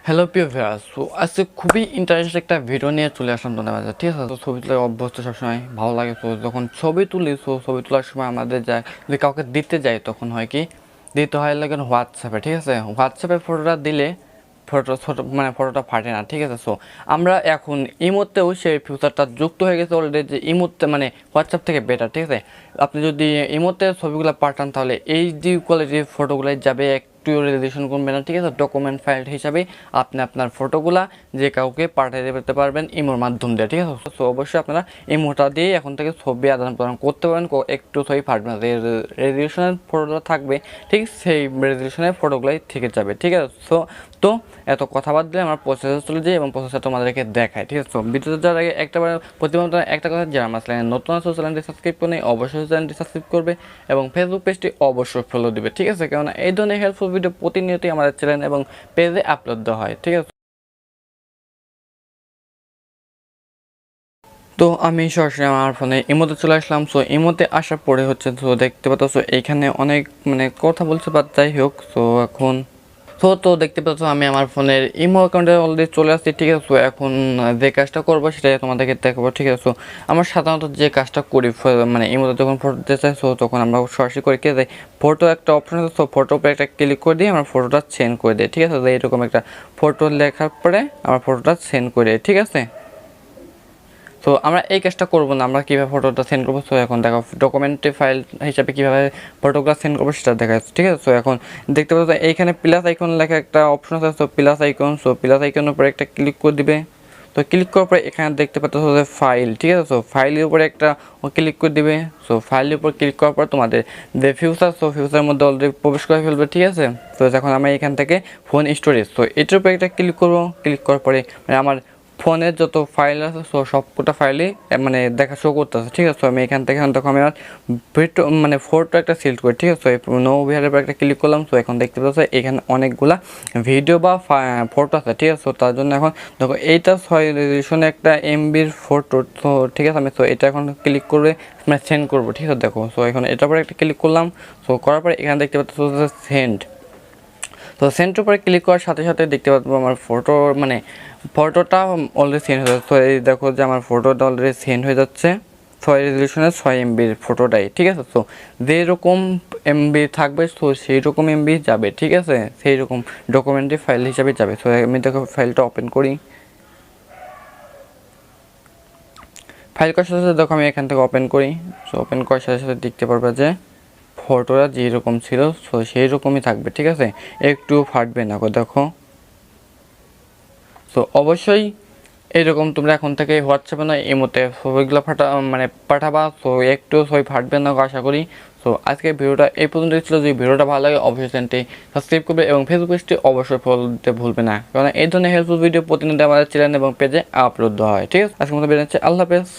Hello প্রিয় viewers, so আজকে খুবই ইন্টারেস্টিং একটা ভিডিও নিয়ে চলে আসলাম তোমাদের মাঝে। ঠিক আছে, তো ছবি তুলে অভ্যস্ত সবসময় ভালো লাগে। তো যখন ছবি তুলি, ছবি তোলার সময় আমাদের যায় যদি কাউকে দিতে যাই তখন হয় কি দিতে হয় লাগে হোয়াটসঅ্যাপে। ঠিক আছে, হোয়াটসঅ্যাপে ফটোটা দিলে ফটোটা ফাটে না। ঠিক আছে, সো আমরা এখন ইমোতেও সেই ফিউচারটা যুক্ত হয়ে গেছে অলরেডি, যে ইমোতে হোয়াটসঅ্যাপ থেকে বেটার। ঠিক আছে, আপনি যদি ইমোতে ছবিগুলো পাঠান তাহলে এইচডি কোয়ালিটির ফটোগুলো যাবে, একটু রেজলিউশন কমবে না। ঠিক আছে, ডকুমেন্ট ফাইল হিসাবে আপনি আপনার ফটোগুলা যে কাউকে পাঠিয়ে দিতে পারবেন ইমোর মাধ্যম দিয়ে। ঠিক আছে, সো অবশ্যই আপনারা ইমোটা দিয়ে এখন থেকে ছবি আদান প্রদান করতে পারেন, একটু ছবি ফাটবে না। রেজলিউশনের ফটোটা থাকবে ঠিক সেই রেজলিউশনের ফটোগুলাই থেকে যাবে। ঠিক আছে, তো এত কথা বাদ দিলে আমরা প্রসেসে চলে যাই এবং প্রসেসটা তোমাদেরকে দেখায়। ঠিক আছে, তো ভিডিওতে যাওয়ার আগে প্রতিনিয়ত একটা কথা, যারা আমার চ্যানেল নতুন আছে চ্যানেলটি সাবস্ক্রাইব করে নেই, অবশ্যই চ্যানেলটি সাবস্ক্রাইব করবে এবং ফেসবুক পেজটি অবশ্যই ফলো দিবে। ঠিক আছে, কেননা এই ধরনের হেল্পফুল ভিডিও প্রতিনিয়তই আমাদের চ্যানেল এবং পেজে আপলোড দেওয়া হয়। ঠিক আছে, তো আমি সরাসরি আমার ফোনে ইমোতে চলে আসলাম। সো ইমোতে আসার পরে হচ্ছে, তো দেখতে পাচ্ছ এইখানে অনেক কথা বলছে, বাট যাই হোক। সো এখন তো দেখতে পাচ্ছ আমি আমার ফোনের ইমো অ্যাকাউন্টে অলরেডি চলে আসছি। ঠিক আছে, এখন যে কাজটা করবো সেটাই তোমাদেরকে দেখাবো। ঠিক আছে, সো আমরা সাধারণত যে কাজটা করি ইমোতে যখন ফটো দিতে চাই, সো তখন আমরা সরাসরি করে কে যাই ফটো একটা অপশন আছে, সো ফটোর উপরে একটা ক্লিক করে দিয়ে আমরা ফটোটা সেন্ড করে দিই। ঠিক আছে, এরকম একটা ফটো লেখার পরে আমরা ফটোটা সেন্ড করে দিই। ঠিক আছে, তো আমরা এই কাজটা করবো না, আমরা কীভাবে ফটোটা সেন্ড করবো। সো এখন দেখো ডকুমেন্টে ফাইল হিসাবে কীভাবে ফটোগুলো সেন্ড করবো সেটা দেখা যাচ্ছে। ঠিক আছে, সো এখন দেখতে পাচ্ছ এইখানে প্লাস আইকন লেখা একটা অপশন আছে, so plus icon. So plus আইকনের উপরে একটা ক্লিক করে দিবে। তো ক্লিক করার পরে এখানে দেখতে পাচ্ছ যে ফাইল। ঠিক আছে, সো ফাইলের উপরে একটা ক্লিক করে দিবে। সো ফাইলের উপর ক্লিক করার পর তোমাদের যে ফিউচার, সো ফিউচারের মধ্যে অলরেডি প্রবেশ করে ফেলবে। ঠিক আছে, তো এখন আমি এখান থেকে ফোন স্টোরেজ, তো এটার উপরে একটা ক্লিক করবো। ক্লিক করার পরে আমার ফোনের যত ফাইল আছে, সো সবকটা ফাইলই দেখা শো করতেছে। ঠিক আছে, আমি এখান থেকে দেখো আমি আমার ভিডিও ফটো একটা সিলেক্ট করি। ঠিক আছে, নো ভিআরের উপর একটা ক্লিক করলাম। সো এখন দেখতে পাচ্ছ এখানে অনেকগুলা ভিডিও বা ফটো আছে। ঠিক আছে, তার জন্য এখন দেখো এইটা 6 রেজলিউশনে একটা এমবির ফটো। তো ঠিক আছে, আমি তো এটা এখন ক্লিক করে সেন্ড করবো। ঠিক আছে, দেখো সো এখন এটার পরে একটা ক্লিক করলাম। সো করার পরে এখানে দেখতে পাচ্ছ সেন্ড। তো সেন্টের উপরে ক্লিক করার সাথে সাথে দেখতে পাবো আমার ফটোটা অলরেডি সেন্ড হয়ে যাচ্ছে। তো এই দেখো যে আমার ফটোটা অলরেডি সেন্ড হয়ে যাচ্ছে 6 রেজলিউশনের 6 এমবির ফটোটাই। ঠিক আছে, তো যেরকম এমবি থাকবে তো সেই রকম এমবি যাবে। ঠিক আছে, সেই রকম ডকুমেন্টারি ফাইল হিসাবে যাবে। তো আমি দেখো ফাইলটা ওপেন করি। ফাইল করার সাথে সাথে দেখো আমি এখান থেকে ওপেন করি। সো ওপেন করার সাথে সাথে দেখতে পারবে যে ফটোটা যেরকম ছিল সো সেই রকমই থাকবে। ঠিক আছে, একটু ফাটবে না, দেখো। সো অবশ্যই এইরকম তোমরা এখন থেকে হোয়াটসঅ্যাপে না ইমোতে ছবিগুলো পাঠাবা। সো একটু ছবি ফাটবে না আশা করি। সো আজকে ভিডিওটা এই পর্যন্ত ছিল। যদি ভিডিওটা ভালো লাগে অবশ্যই চ্যানেলটি সাবস্ক্রাইব করবে এবং ফেসবুক পেজটি অবশ্যই ফলো দিতে ভুলবে না, কারণ এই ধরনের হেল্পফুল ভিডিও প্রতিনিয়ত আমাদের চ্যানেল এবং পেজে আপলোড দেওয়া হয়। ঠিক আছে, আজকের মতো বেরোচ্ছে, আল্লাহ হাফেজ।